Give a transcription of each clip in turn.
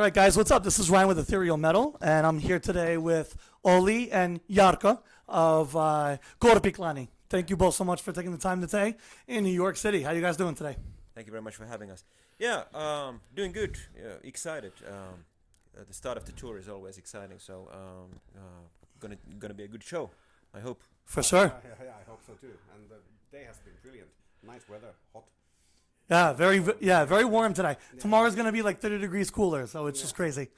right, guys, what's up? This is Ryan with Ethereal Metal, and I'm here today with Olli and Jarkko of Korpiklaani. Thank you both so much for taking the time today in New York City. How are you guys doing today? Thank you very much for having us. Yeah, doing good. Excited. The start of the tour is always exciting, so gonna be a good show, I hope. For sure. Yeah, I hope so too. And the day has been brilliant. Nice weather, hot. Yeah, very warm today. Tomorrow's gonna be like 30 degrees cooler, so it's just crazy.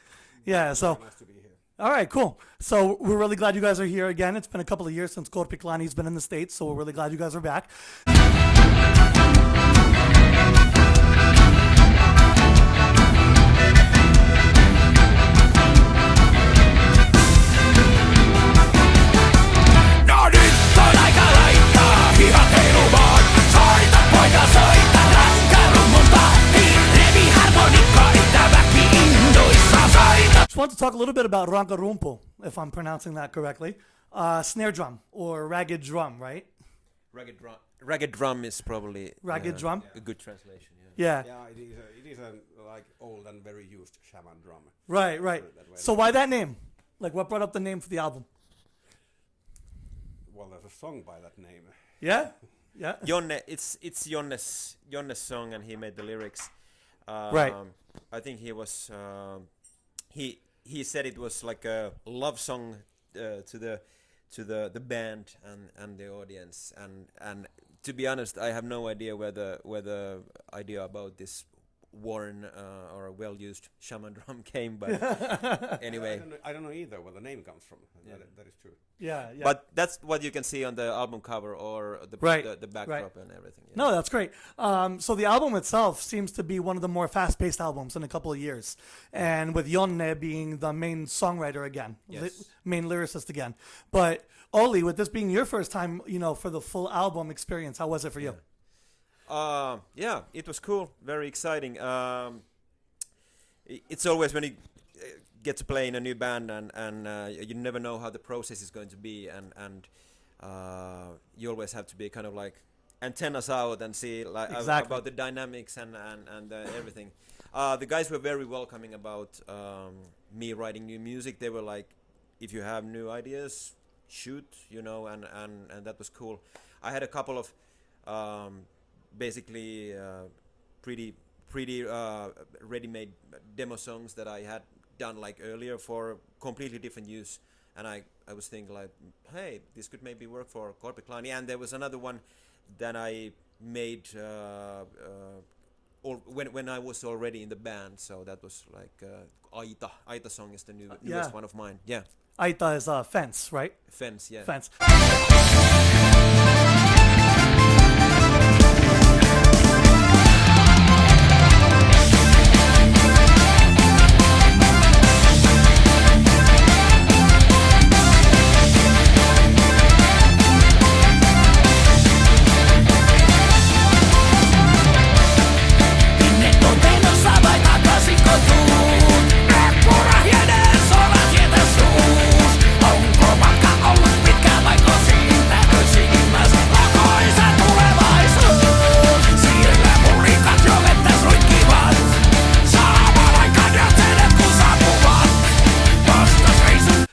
Yeah, so. Nice to be here. All right, cool. So we're really glad you guys are here again. It's been a couple of years since Korpiklaani's been in the States, so we're really glad you guys are back. No nyt on aika laittaa hihat heilumaan. Soita poika soita Rankarummun tahtiin. Revi harmonikka itäväki innoissa soita. Just want to talk a little bit about Rankarumpu, if I'm pronouncing that correctly. Snare drum or ragged drum, right? Ragged drum is probably Ragged drum? a good translation. Yeah. Yeah, it is a like old and very used shaman drum. Right. So why that name? Like, what brought up the name for the album? Well, there's a song by that name. Yeah. Jonne, it's Jonne's song, and he made the lyrics. Right. I think he was he said it was like a love song to the band and the audience, and to be honest, I have no idea where the idea about this worn or well-used shaman drum came, but anyway. I don't know either where the name comes from. Yeah. That is true. Yeah. But that's what you can see on the album cover or the backdrop and everything. Yeah. No, that's great. So the album itself seems to be one of the more fast-paced albums in a couple of years, and with Jonne being the main songwriter again, Yes. main lyricist again. But Olli, with this being your first time, for the full album experience, how was it for you? Yeah, it was cool, very exciting. It's always when you get to play in a new band and you never know how the process is going to be, and you always have to be kind of like antennas out and see like Exactly. about the dynamics and everything. The guys were very welcoming about me writing new music. They were like, if you have new ideas, shoot, and that was cool. I had a couple of basically pretty ready-made demo songs that I had done like earlier for completely different use, and I was thinking like, hey, this could maybe work for Korpiklaani. And there was another one that I made or when I was already in the band, so that was like Aita song is the newest one of mine. Yeah, Aita is fence, right? Fence, yeah. Fence.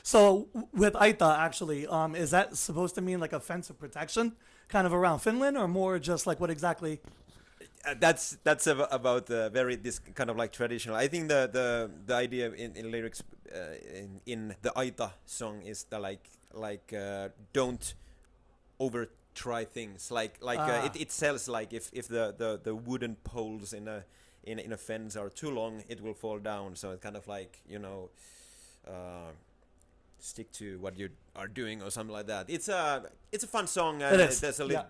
So with Aita, actually, is that supposed to mean like a fence of protection kind of around Finland, or more just like what exactly? That's about this kind of like traditional. I think the idea in lyrics in the Aita song is the like don't over try things like it sells like if the wooden poles in a fence are too long, it will fall down. So it's kind of like stick to what you are doing or something like that. It's a fun song, and there's a little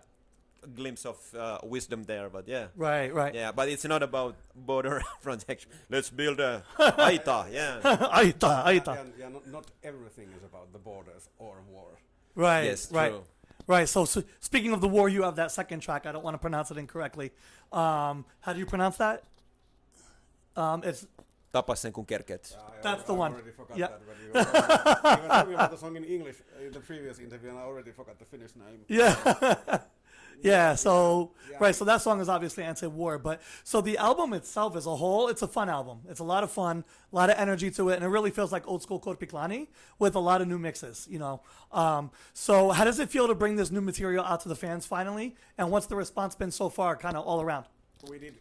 glimpse of wisdom there, but yeah. Right. Yeah, but it's not about border protection. Let's build a Aita, yeah. Aita. Yeah, not everything is about the borders or war. Right. Yes, right. true. Right. So speaking of the war, you have that second track. I don't want to pronounce it incorrectly. How do you pronounce that? It's Tapa sen kun kerkeet. That's the one. I already forgot Yeah. that when you were talking about the song in English in the previous interview, and I already forgot the Finnish name. Yeah. Yeah, so Yeah. right, so that song is obviously anti-war, but so the album itself as a whole, it's a fun album. It's a lot of fun, a lot of energy to it, and it really feels like old school Korpiklaani with a lot of new mixes, you know. So how does it feel to bring this new material out to the fans finally? And what's the response been so far, kind of all around? We did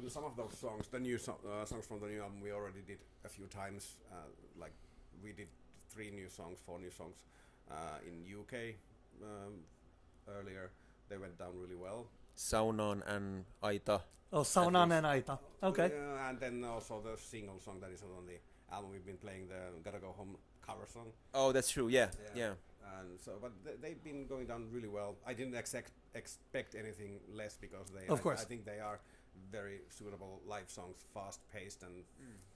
some of those songs, the new songs from the new album. We already did a few times. Like we did 4 new songs in UK earlier. They went down really well. Saunon and Aita. Oh, Saunan and Aita. Okay. And then also the single song that is on the album. We've been playing the "Gotta Go Home" cover song. Oh, that's true. Yeah. And so, but they've been going down really well. I didn't expect anything less because Of course. I think they are very suitable live songs, fast-paced and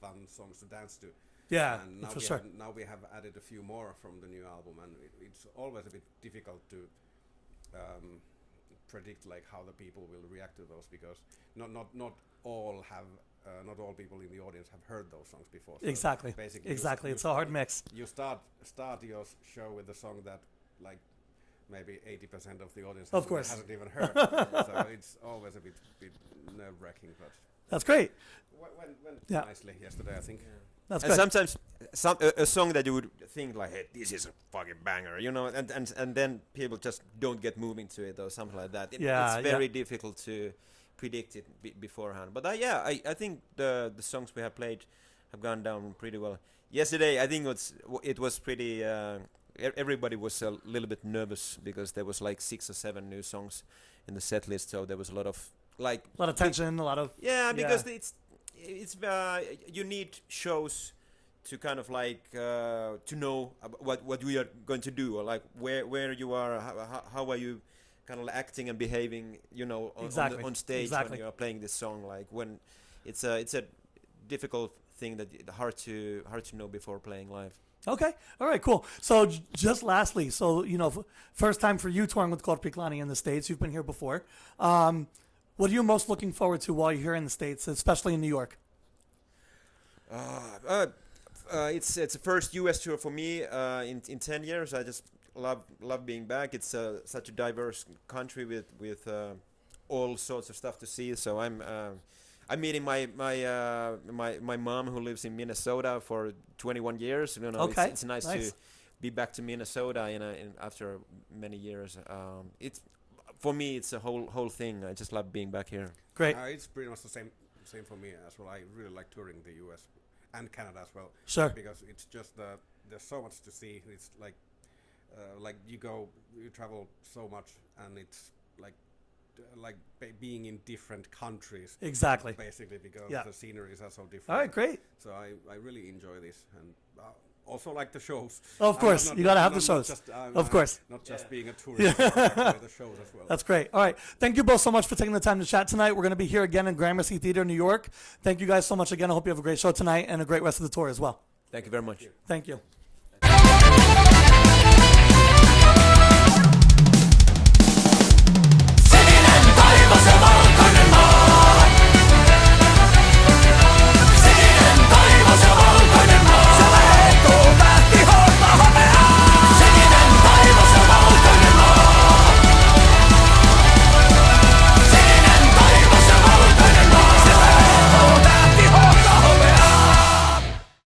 fun songs to dance to. Yeah, And now for sure. Now we have added a few more from the new album, and it's always a bit difficult to predict like how the people will react to those, because not all people in the audience have heard those songs before. So Exactly. basically It's a hard mix. You start your show with a song that like maybe 80% of the audience Of course. hasn't even heard. So it's always a bit nerve-wracking, but That's great. went Yeah. nicely yesterday, I think. That's And good. sometimes a song that you would think like, hey, this is a fucking banger, you know, and then people just don't get moving to it or something like that. Yeah, It's very difficult to predict it beforehand. But I think the songs we have played have gone down pretty well. Yesterday, I think it was pretty. Everybody was a little bit nervous because there was like 6 or 7 new songs in the set list, so there was a lot of like A lot of tension, a lot of because it's you need shows to kind of like to know what we are going to do, or like where you are, how are you kind of acting and behaving, you know, Exactly. on stage Exactly. when you are playing this song. Like when it's a difficult thing that hard to know before playing live. Okay. All right, cool. So just lastly, so, you know, first time for you touring with Korpiklaani in the States. You've been here before. What are you most looking forward to while you're here in the States, especially in New York? It's the first U.S. tour for me in 10 years. I just love being back. It's such a diverse country with all sorts of stuff to see. So I'm meeting my mom, who lives in Minnesota for 21 years. You know, Okay, it's nice to be back to Minnesota after many years. It's for me, it's a whole thing. I just love being back here. Great. It's pretty much the same for me as well. I really like touring the US and Canada as well. Sure. Because it's just there's so much to see. It's like you travel so much, and it's like being in different countries. Exactly. Basically, because Yeah. the sceneries are so different. All right, great. So I really enjoy this, and also like the shows. Of course, you gotta have the shows. Of course. Not just being a tourist, but enjoy the shows as well. That's great. All right. Thank you both so much for taking the time to chat tonight. We're going to be here again in Gramercy Theater in New York. Thank you guys so much again. I hope you have a great show tonight and a great rest of the tour as well. Thank you very much. Thank you.